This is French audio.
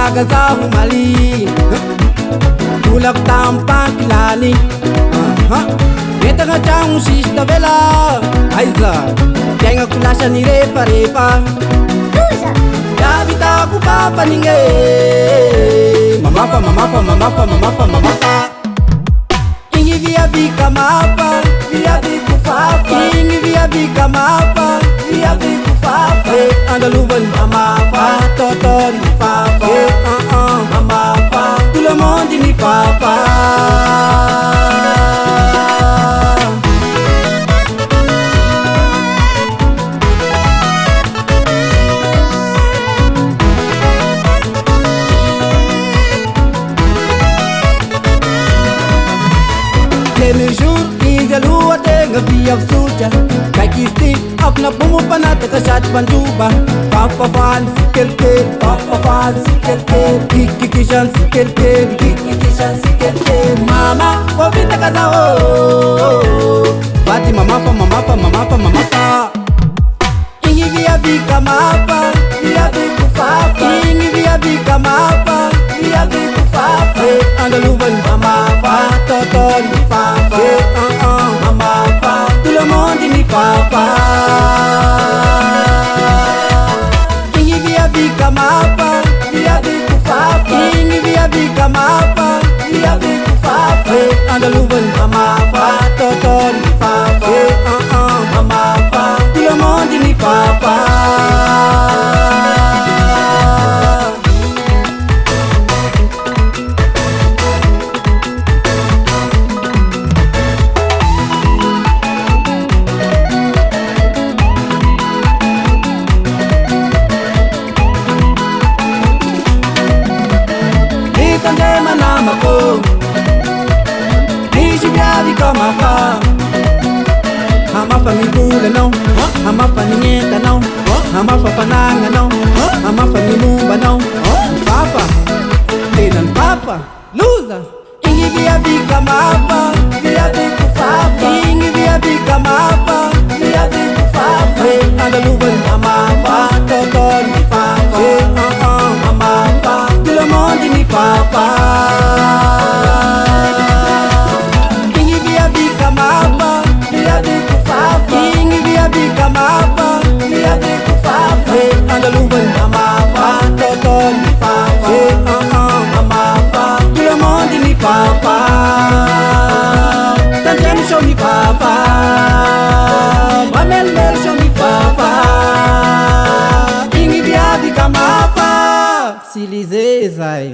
Nilaga zaho mali Tulak tampakilani Metaka tragno sisy tavela Aiza Fiainako lasa nireparepa Yavitako papanigny Mamafa, mamafa, mamafa, mamafa, mamafa Igny viavika mapa Viaviko fafa Igny viavika mapa Viaviko fafa Andalovany mamafa Totony fafa Mamafa Tout le monde ni fafa Mes jours, izy aloha tegna viavy Kaiky izy ty afo nampomompanataka sady mpanjoba Fafafany sy kelikely Fafafany sy kelikely Kikikisany sy kelikely Kikikisany sy kelikely Mama, ko vitaka zaho Vaty mamafa, mamafa, mamafa, mamafa Igny viavika mapa Viaviko fafa Igny viavika mapa Viaviko fafa Andalovany mamafa Totony fafa Mamafa Tout le monde ni fafa Igny viavika mapa Viaviko fafa Igny viavika mapa Viaviko fafa Andalovany mamafa Totony fafa Mamafa Tout le monde ni fafa Tandema namako Nisy viavika mafa Hamafa ny volanao Hamafa ny entanao Hamafa fanagnanao Hamafa ny mombanao Papa Tena ny papa Loza Igny viavika mafa Viaviko fafa Igny viavika mafa Viaviko fafa Andalovany mamafa Totony fafa Mamafa Tout le monde ni fafa Igny viavika mapa Viaviko fafa Igny viavika mapa Viaviko fafa Andalovany mamafa Totony fafa Mamafa Tout le monde ni fafa Tandremy show ni fafa Mamelmel show ni fafa Igny viavika mapa Silize zay